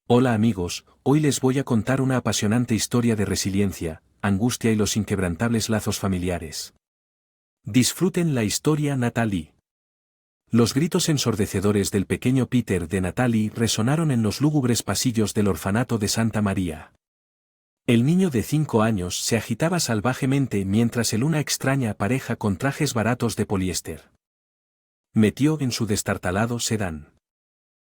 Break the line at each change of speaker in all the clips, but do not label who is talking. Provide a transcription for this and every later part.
Hola amigos, hoy les voy a contar una apasionante historia de resiliencia, angustia y los inquebrantables lazos familiares. Disfruten la historia Natalie. Los gritos ensordecedores del pequeño Peter de Natalie resonaron en los lúgubres pasillos del orfanato de Santa María. El niño de 5 años se agitaba salvajemente mientras una extraña pareja con trajes baratos de poliéster metió en su destartalado sedán.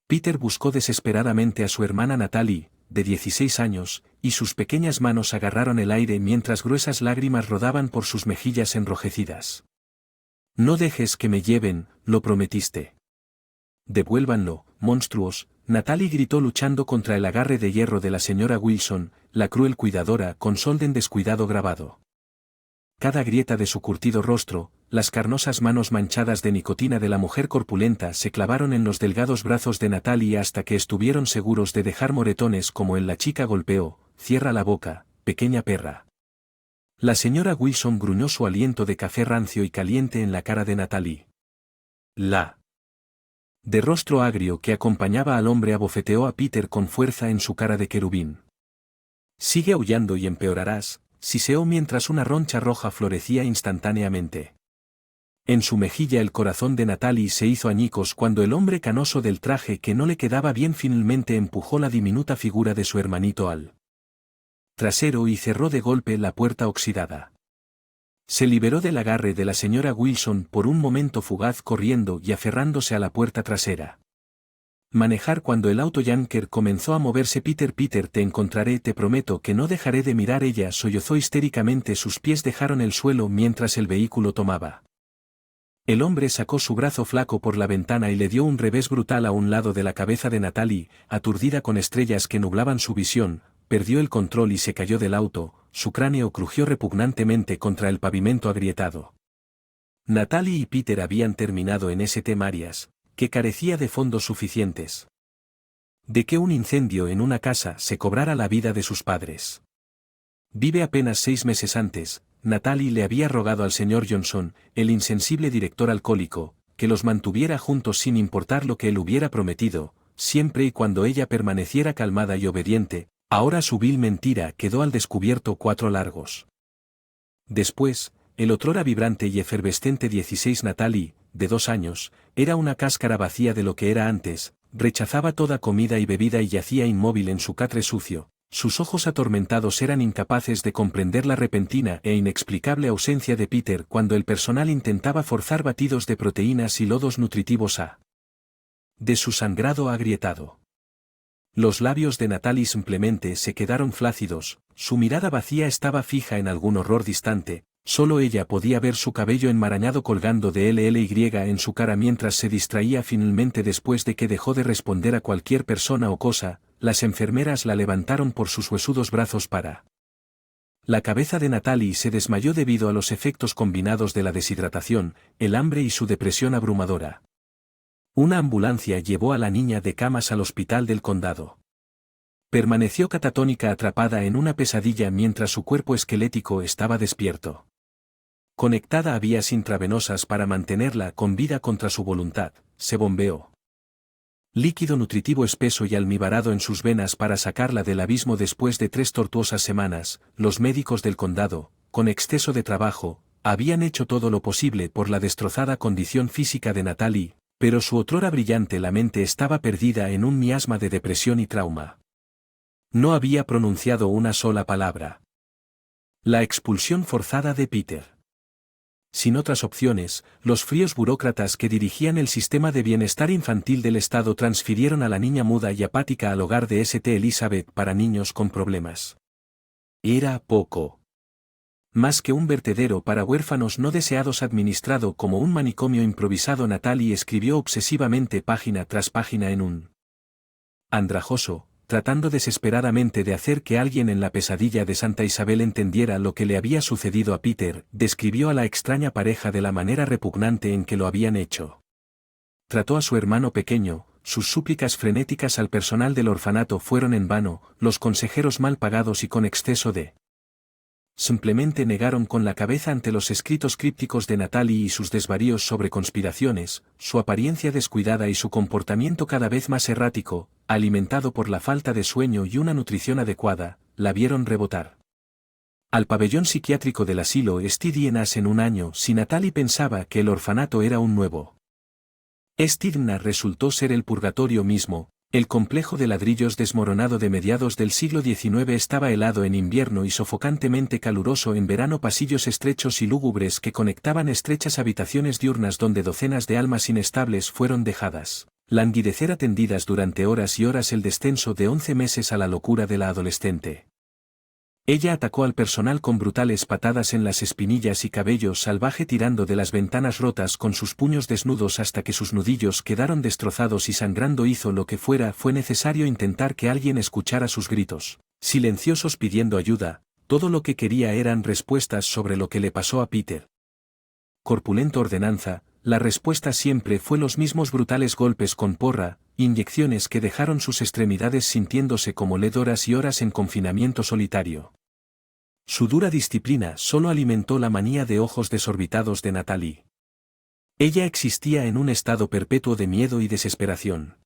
Peter buscó desesperadamente a su hermana Natalie, de 16 años, y sus pequeñas manos agarraron el aire mientras gruesas lágrimas rodaban por sus mejillas enrojecidas. No dejes que me lleven, lo prometiste. Devuélvanlo, monstruos, Natalie gritó luchando contra el agarre de hierro de la señora Wilson, la cruel cuidadora con solden descuidado grabado. Cada grieta de su curtido rostro, las carnosas manos manchadas de nicotina de la mujer corpulenta se clavaron en los delgados brazos de Natalie hasta que estuvieron seguros de dejar moretones como la chica golpeó, cierra la boca, pequeña perra. La señora Wilson gruñó su aliento de café rancio y caliente en la cara de Natalie. De rostro agrio que acompañaba al hombre abofeteó a Peter con fuerza en su cara de querubín. Sigue aullando y empeorarás, siseó mientras una roncha roja florecía instantáneamente. En su mejilla el corazón de Natalie se hizo añicos cuando el hombre canoso del traje que no le quedaba bien finalmente empujó la diminuta figura de su hermanito al trasero y cerró de golpe la puerta oxidada. Se liberó del agarre de la señora Wilson por un momento fugaz corriendo y aferrándose a la puerta trasera. Manejar cuando el auto Yanker comenzó a moverse. Peter, te encontraré, te prometo que no dejaré de mirar. Ella sollozó histéricamente. Sus pies dejaron el suelo mientras el vehículo tomaba. El hombre sacó su brazo flaco por la ventana y le dio un revés brutal a un lado de la cabeza de Natalie, aturdida con estrellas que nublaban su visión, perdió el control y se cayó del auto, su cráneo crujió repugnantemente contra el pavimento agrietado. Natalie y Peter habían terminado en St. Marias, que carecía de fondos suficientes. De que un incendio en una casa se cobrara la vida de sus padres. Vive apenas 6 meses antes, Natalie le había rogado al señor Johnson, el insensible director alcohólico, que los mantuviera juntos sin importar lo que él hubiera prometido, siempre y cuando ella permaneciera calmada y obediente. Ahora su vil mentira quedó al descubierto 4 largos. Después, el otrora vibrante y efervescente 16 Natalie, de 2 años, era una cáscara vacía de lo que era antes, rechazaba toda comida y bebida y yacía inmóvil en su catre sucio. Sus ojos atormentados eran incapaces de comprender la repentina e inexplicable ausencia de Peter cuando el personal intentaba forzar batidos de proteínas y lodos nutritivos de su sangrado agrietado. Los labios de Natalie simplemente se quedaron flácidos, su mirada vacía estaba fija en algún horror distante, solo ella podía ver su cabello enmarañado colgando de LLY en su cara mientras se distraía finalmente después de que dejó de responder a cualquier persona o cosa. Las enfermeras la levantaron por sus huesudos brazos para. La cabeza de Natalie se desmayó debido a los efectos combinados de la deshidratación, el hambre y su depresión abrumadora. Una ambulancia llevó a la niña de camas al hospital del condado. Permaneció catatónica atrapada en una pesadilla mientras su cuerpo esquelético estaba despierto. Conectada a vías intravenosas para mantenerla con vida contra su voluntad, se bombeó líquido nutritivo espeso y almibarado en sus venas para sacarla del abismo después de 3 tortuosas semanas. Los médicos del condado, con exceso de trabajo, habían hecho todo lo posible por la destrozada condición física de Natalie, pero su otrora brillante la mente estaba perdida en un miasma de depresión y trauma. No había pronunciado una sola palabra. La expulsión forzada de Peter. Sin otras opciones, los fríos burócratas que dirigían el sistema de bienestar infantil del Estado transfirieron a la niña muda y apática al hogar de St. Elizabeth para niños con problemas. Era poco más que un vertedero para huérfanos no deseados administrado como un manicomio improvisado. Natalie escribió obsesivamente página tras página en un andrajoso, tratando desesperadamente de hacer que alguien en la pesadilla de Santa Isabel entendiera lo que le había sucedido a Peter. Describió a la extraña pareja de la manera repugnante en que lo habían hecho. Trató a su hermano pequeño, sus súplicas frenéticas al personal del orfanato fueron en vano, los consejeros mal pagados y con exceso de Simplemente negaron con la cabeza ante los escritos crípticos de Natalie y sus desvaríos sobre conspiraciones, su apariencia descuidada y su comportamiento cada vez más errático, alimentado por la falta de sueño y una nutrición adecuada, la vieron rebotar al pabellón psiquiátrico del asilo Stidienas en un año si Natalie pensaba que el orfanato era un nuevo. Stidna resultó ser el purgatorio mismo. El complejo de ladrillos desmoronado de mediados del siglo XIX estaba helado en invierno y sofocantemente caluroso en verano, pasillos estrechos y lúgubres que conectaban estrechas habitaciones diurnas donde docenas de almas inestables fueron dejadas languidecer atendidas durante horas y horas, el descenso de 11 meses a la locura de la adolescente. Ella atacó al personal con brutales patadas en las espinillas y cabello salvaje, tirando de las ventanas rotas con sus puños desnudos hasta que sus nudillos quedaron destrozados y sangrando. Hizo lo que fue necesario intentar que alguien escuchara sus gritos, silenciosos pidiendo ayuda. Todo lo que quería eran respuestas sobre lo que le pasó a Peter. Corpulento ordenanza, la respuesta siempre fue los mismos brutales golpes con porra, inyecciones que dejaron sus extremidades sintiéndose como LED, horas y horas en confinamiento solitario. Su dura disciplina solo alimentó la manía de ojos desorbitados de Natalie. Ella existía en un estado perpetuo de miedo y desesperación.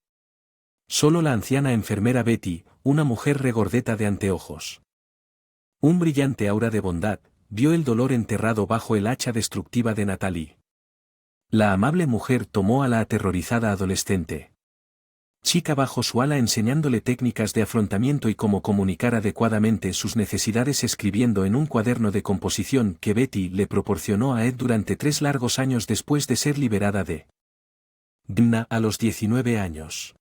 Solo la anciana enfermera Betty, una mujer regordeta de anteojos, un brillante aura de bondad, vio el dolor enterrado bajo el hacha destructiva de Natalie. La amable mujer tomó a la aterrorizada adolescente chica bajo su ala, enseñándole técnicas de afrontamiento y cómo comunicar adecuadamente sus necesidades, escribiendo en un cuaderno de composición que Betty le proporcionó a Ed durante 3 largos años después de ser liberada de Dimna a los 19 años.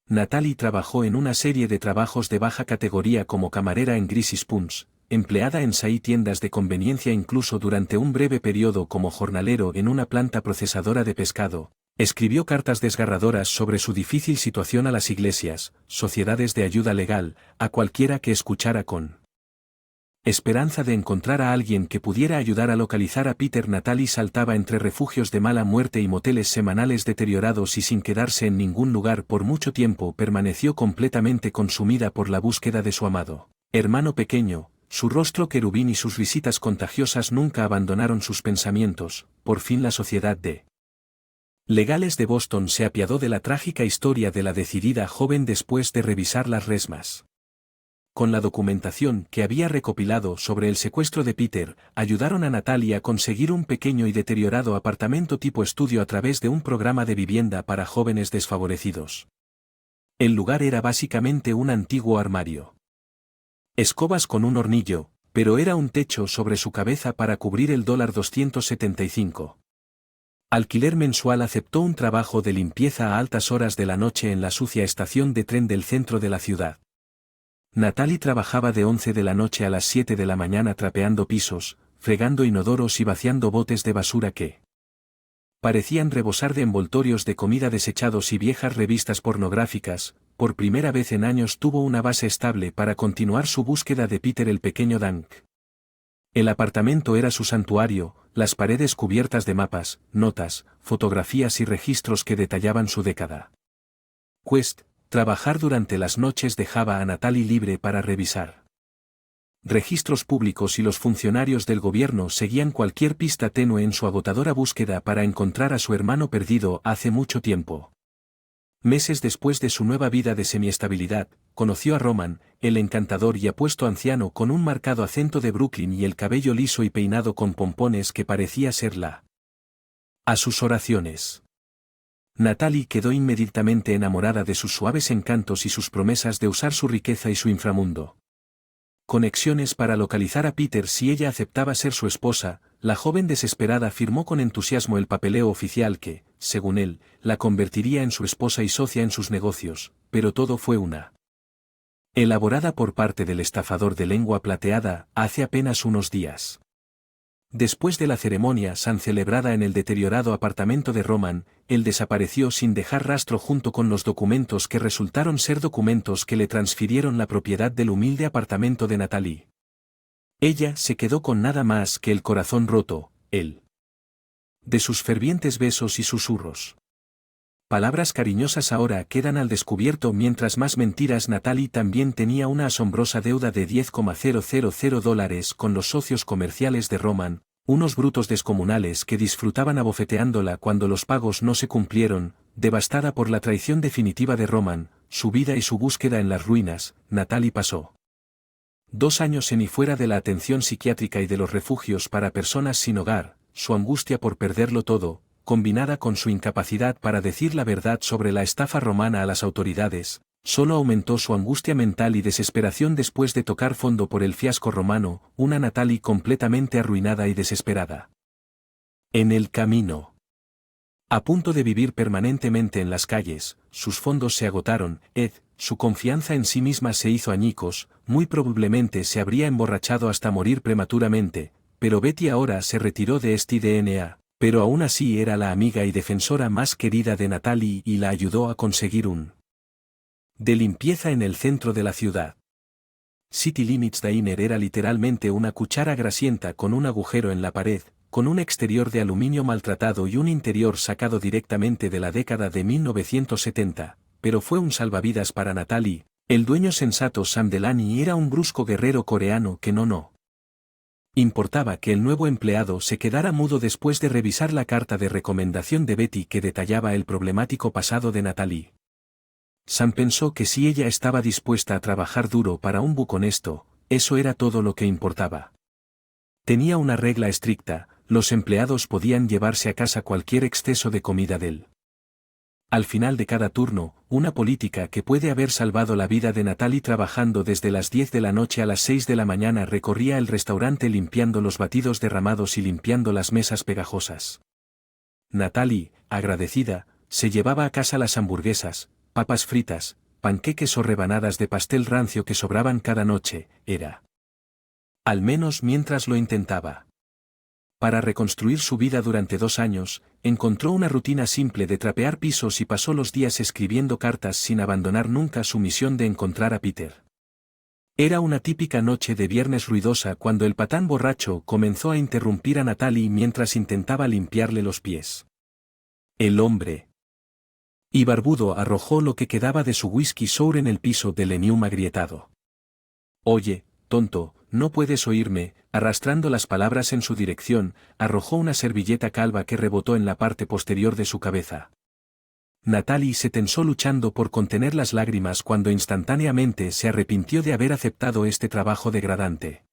Natalie trabajó en una serie de trabajos de baja categoría como camarera en Greasy Spoons, empleada en tiendas de conveniencia, incluso durante un breve periodo como jornalero en una planta procesadora de pescado. Escribió cartas desgarradoras sobre su difícil situación a las iglesias, sociedades de ayuda legal, a cualquiera que escuchara con esperanza de encontrar a alguien que pudiera ayudar a localizar a Peter. Natalie saltaba entre refugios de mala muerte y moteles semanales deteriorados y sin quedarse en ningún lugar por mucho tiempo permaneció completamente consumida por la búsqueda de su amado hermano pequeño. Su rostro querubín y sus risitas contagiosas nunca abandonaron sus pensamientos. Por fin la sociedad de legales de Boston se apiadó de la trágica historia de la decidida joven después de revisar las resmas. Con la documentación que había recopilado sobre el secuestro de Peter, ayudaron a Natalie a conseguir un pequeño y deteriorado apartamento tipo estudio a través de un programa de vivienda para jóvenes desfavorecidos. El lugar era básicamente un antiguo armario. Escobas con un hornillo, pero era un techo sobre su cabeza para cubrir el $275. Alquiler mensual. Aceptó un trabajo de limpieza a altas horas de la noche en la sucia estación de tren del centro de la ciudad. Natalie trabajaba de 11 de la noche a las 7 de la mañana trapeando pisos, fregando inodoros y vaciando botes de basura que parecían rebosar de envoltorios de comida desechados y viejas revistas pornográficas. Por primera vez en años tuvo una base estable para continuar su búsqueda de Peter el pequeño Dank. El apartamento era su santuario, las paredes cubiertas de mapas, notas, fotografías y registros que detallaban su década. Trabajar durante las noches dejaba a Natalie libre para revisar registros públicos y los funcionarios del gobierno seguían cualquier pista tenue en su agotadora búsqueda para encontrar a su hermano perdido hace mucho tiempo. Meses después de su nueva vida de semiestabilidad, conoció a Roman, el encantador y apuesto anciano con un marcado acento de Brooklyn y el cabello liso y peinado con pompones que parecía ser a sus oraciones. Natalie quedó inmediatamente enamorada de sus suaves encantos y sus promesas de usar su riqueza y su inframundo. Conexiones para localizar a Peter si ella aceptaba ser su esposa. La joven desesperada firmó con entusiasmo el papeleo oficial que, según él, la convertiría en su esposa y socia en sus negocios, pero todo fue una elaborada por parte del estafador de lengua plateada hace apenas unos días. Después de la ceremonia celebrada en el deteriorado apartamento de Roman, él desapareció sin dejar rastro junto con los documentos que resultaron ser documentos que le transfirieron la propiedad del humilde apartamento de Natalie. Ella se quedó con nada más que el corazón roto, de sus fervientes besos y susurros. Palabras cariñosas ahora quedan al descubierto mientras más mentiras. Natalie también tenía una asombrosa deuda de $10,000 con los socios comerciales de Roman, unos brutos descomunales que disfrutaban abofeteándola cuando los pagos no se cumplieron. Devastada por la traición definitiva de Roman, su vida y su búsqueda en las ruinas, Natalie pasó 2 años en y fuera de la atención psiquiátrica y de los refugios para personas sin hogar. Su angustia por perderlo todo, combinada con su incapacidad para decir la verdad sobre la estafa romana a las autoridades, solo aumentó su angustia mental y desesperación después de tocar fondo por el fiasco romano. Una Natalie completamente arruinada y desesperada. En el camino. A punto de vivir permanentemente en las calles, sus fondos se agotaron. Su confianza en sí misma se hizo añicos, muy probablemente se habría emborrachado hasta morir prematuramente, pero Betty ahora se retiró de este DNA. Pero aún así era la amiga y defensora más querida de Natalie y la ayudó a conseguir un de limpieza en el centro de la ciudad. City Limits Diner era literalmente una cuchara grasienta con un agujero en la pared, con un exterior de aluminio maltratado y un interior sacado directamente de la década de 1970, pero fue un salvavidas para Natalie. El dueño sensato Sam Delaney era un brusco guerrero coreano que no importaba que el nuevo empleado se quedara mudo después de revisar la carta de recomendación de Betty que detallaba el problemático pasado de Natalie. Sam pensó que si ella estaba dispuesta a trabajar duro para un buco honesto, eso era todo lo que importaba. Tenía una regla estricta: los empleados podían llevarse a casa cualquier exceso de comida de él. Al final de cada turno, una política que puede haber salvado la vida de Natalie trabajando desde las 10 de la noche a las 6 de la mañana recorría el restaurante limpiando los batidos derramados y limpiando las mesas pegajosas. Natalie, agradecida, se llevaba a casa las hamburguesas, papas fritas, panqueques o rebanadas de pastel rancio que sobraban cada noche. Al menos mientras lo intentaba. Para reconstruir su vida durante 2 años, encontró una rutina simple de trapear pisos y pasó los días escribiendo cartas sin abandonar nunca su misión de encontrar a Peter. Era una típica noche de viernes ruidosa cuando el patán borracho comenzó a interrumpir a Natalie mientras intentaba limpiarle los pies. El hombre y barbudo arrojó lo que quedaba de su whisky sour en el piso del Enium agrietado. «Oye, tonto, no puedes oírme», arrastrando las palabras en su dirección, arrojó una servilleta calva que rebotó en la parte posterior de su cabeza. Natalie se tensó luchando por contener las lágrimas cuando instantáneamente se arrepintió de haber aceptado este trabajo degradante.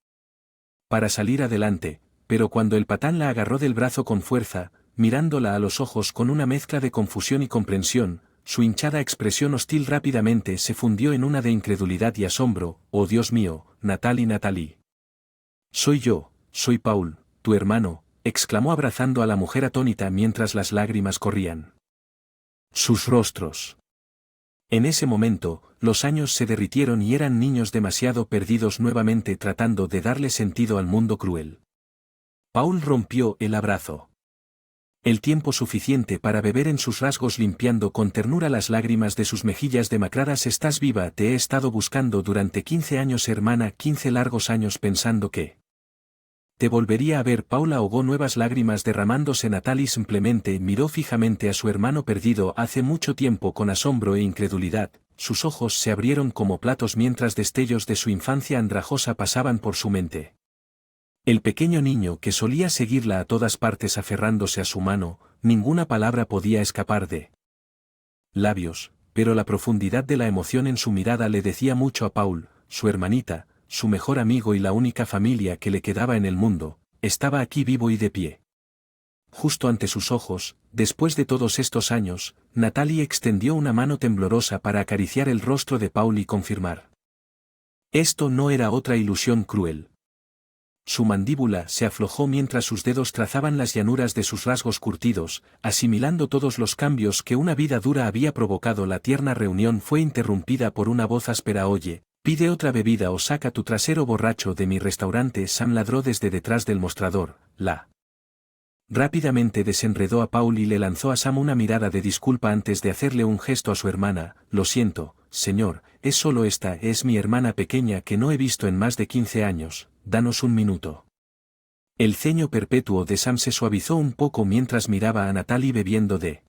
Para salir adelante, pero cuando el patán la agarró del brazo con fuerza, mirándola a los ojos con una mezcla de confusión y comprensión, su hinchada expresión hostil rápidamente se fundió en una de incredulidad y asombro. «Oh Dios mío, Natalie. Soy Paul, tu hermano», exclamó abrazando a la mujer atónita mientras las lágrimas corrían sus rostros. En ese momento, los años se derritieron y eran niños demasiado perdidos nuevamente tratando de darle sentido al mundo cruel. Paul rompió el abrazo. El tiempo suficiente para beber en sus rasgos limpiando con ternura las lágrimas de sus mejillas demacradas. «Estás viva, te he estado buscando durante 15 años hermana, 15 largos años pensando que te volvería a ver». Paul ahogó nuevas lágrimas derramándose. Natalie simplemente miró fijamente a su hermano perdido hace mucho tiempo con asombro e incredulidad. Sus ojos se abrieron como platos mientras destellos de su infancia andrajosa pasaban por su mente. El pequeño niño que solía seguirla a todas partes aferrándose a su mano, ninguna palabra podía escapar de labios, pero la profundidad de la emoción en su mirada le decía mucho a Paul. Su hermanita, su mejor amigo y la única familia que le quedaba en el mundo, estaba aquí vivo y de pie. Justo ante sus ojos, después de todos estos años, Natalie extendió una mano temblorosa para acariciar el rostro de Paul y confirmar. Esto no era otra ilusión cruel. Su mandíbula se aflojó mientras sus dedos trazaban las llanuras de sus rasgos curtidos, asimilando todos los cambios que una vida dura había provocado. La tierna reunión fue interrumpida por una voz áspera. «Oye, pide otra bebida o saca tu trasero borracho de mi restaurante». Sam ladró desde detrás del mostrador. Rápidamente desenredó a Paul y le lanzó a Sam una mirada de disculpa antes de hacerle un gesto a su hermana. «Lo siento, señor, es solo esta es mi hermana pequeña que no he visto en más de 15 años, danos un minuto». El ceño perpetuo de Sam se suavizó un poco mientras miraba a Natalie bebiendo de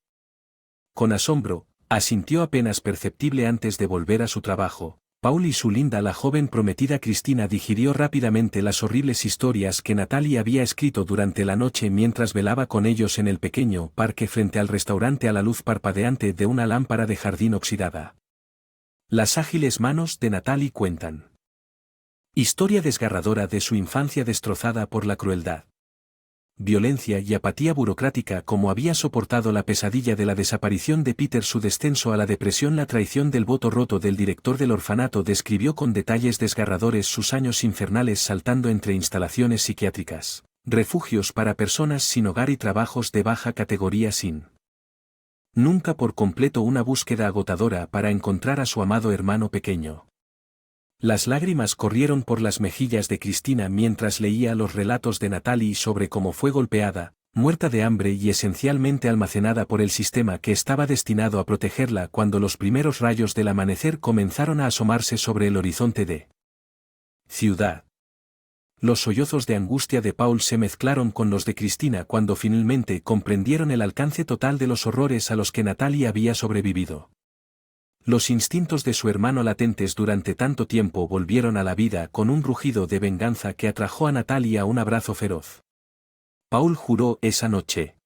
Con asombro, asintió apenas perceptible antes de volver a su trabajo. Paul y su linda la joven prometida Cristina digirió rápidamente las horribles historias que Natalie había escrito durante la noche mientras velaba con ellos en el pequeño parque frente al restaurante a la luz parpadeante de una lámpara de jardín oxidada. Las ágiles manos de Natalie cuentan. Historia desgarradora de su infancia destrozada por la crueldad, violencia y apatía burocrática. Como había soportado la pesadilla de la desaparición de Peter, su descenso a la depresión, la traición del voto roto del director del orfanato. Describió con detalles desgarradores sus años infernales saltando entre instalaciones psiquiátricas, refugios para personas sin hogar y trabajos de baja categoría sin nunca por completo una búsqueda agotadora para encontrar a su amado hermano pequeño. Las lágrimas corrieron por las mejillas de Cristina mientras leía los relatos de Natalie sobre cómo fue golpeada, muerta de hambre y esencialmente almacenada por el sistema que estaba destinado a protegerla cuando los primeros rayos del amanecer comenzaron a asomarse sobre el horizonte de ciudad. Los sollozos de angustia de Paul se mezclaron con los de Cristina cuando finalmente comprendieron el alcance total de los horrores a los que Natalie había sobrevivido. Los instintos de su hermano latentes durante tanto tiempo volvieron a la vida con un rugido de venganza que atrajo a Natalie a un abrazo feroz. Paul juró esa noche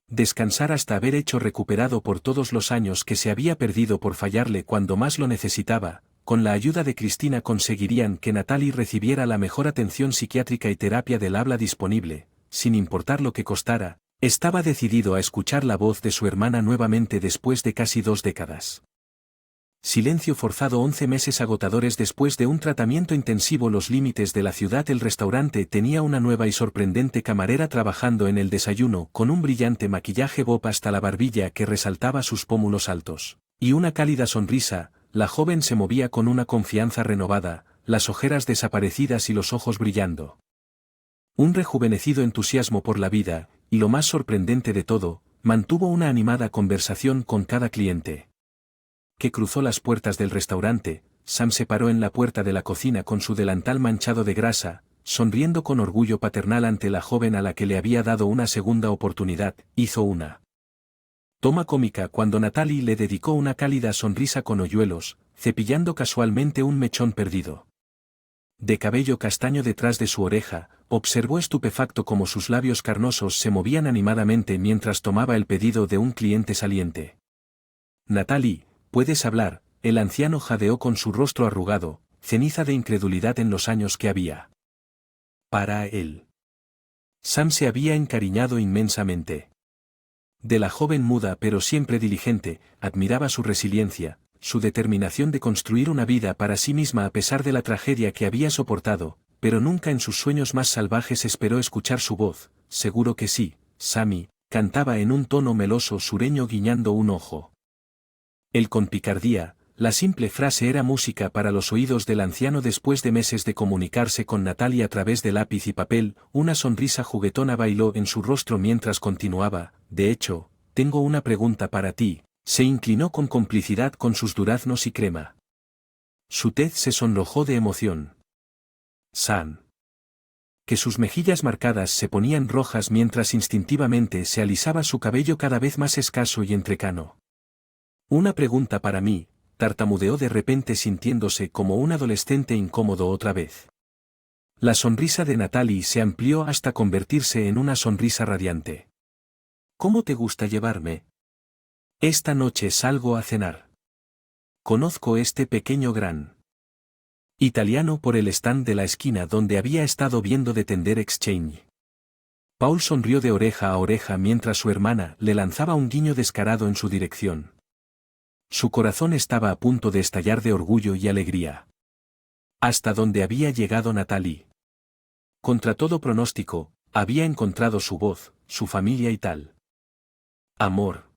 descansar hasta haber hecho recuperado por todos los años que se había perdido por fallarle cuando más lo necesitaba. Con la ayuda de Cristina conseguirían que Natalie recibiera la mejor atención psiquiátrica y terapia del habla disponible, sin importar lo que costara. Estaba decidido a escuchar la voz de su hermana nuevamente después de casi 2 décadas. Silencio forzado. 11 meses agotadores después de un tratamiento intensivo. Los límites de la ciudad. El restaurante tenía una nueva y sorprendente camarera trabajando en el desayuno con un brillante maquillaje bob hasta la barbilla que resaltaba sus pómulos altos, y una cálida sonrisa. La joven se movía con una confianza renovada, las ojeras desaparecidas y los ojos brillando. Un rejuvenecido entusiasmo por la vida, y lo más sorprendente de todo, mantuvo una animada conversación con cada cliente que cruzó las puertas del restaurante. Sam se paró en la puerta de la cocina con su delantal manchado de grasa, sonriendo con orgullo paternal ante la joven a la que le había dado una segunda oportunidad. Hizo una toma cómica cuando Natalie le dedicó una cálida sonrisa con hoyuelos, cepillando casualmente un mechón perdido de cabello castaño detrás de su oreja. Observó estupefacto cómo sus labios carnosos se movían animadamente mientras tomaba el pedido de un cliente saliente. Natalie, ¿puedes hablar? El anciano jadeó con su rostro arrugado, ceniza de incredulidad en los años que había. Para él. Sam se había encariñado inmensamente de la joven muda pero siempre diligente. Admiraba su resiliencia, su determinación de construir una vida para sí misma a pesar de la tragedia que había soportado, pero nunca en sus sueños más salvajes esperó escuchar su voz. Seguro que sí, Sammy, cantaba en un tono meloso sureño guiñando un ojo. Él con picardía. La simple frase era música para los oídos del anciano. Después de meses de comunicarse con Natalie a través de lápiz y papel, una sonrisa juguetona bailó en su rostro mientras continuaba. De hecho, tengo una pregunta para ti. Se inclinó con complicidad con sus duraznos y crema. Su tez se sonrojó de emoción. Sam. Que sus mejillas marcadas se ponían rojas mientras instintivamente se alisaba su cabello cada vez más escaso y entrecano. Una pregunta para mí, tartamudeó de repente sintiéndose como un adolescente incómodo otra vez. La sonrisa de Natalie se amplió hasta convertirse en una sonrisa radiante. ¿Cómo te gusta llevarme? Esta noche salgo a cenar. Conozco este pequeño gran italiano por el stand de la esquina donde había estado viendo de Tender Exchange. Paul sonrió de oreja a oreja mientras su hermana le lanzaba un guiño descarado en su dirección. Su corazón estaba a punto de estallar de orgullo y alegría. Hasta donde había llegado Natalie. Contra todo pronóstico, había encontrado su voz, su familia y tal. Amor.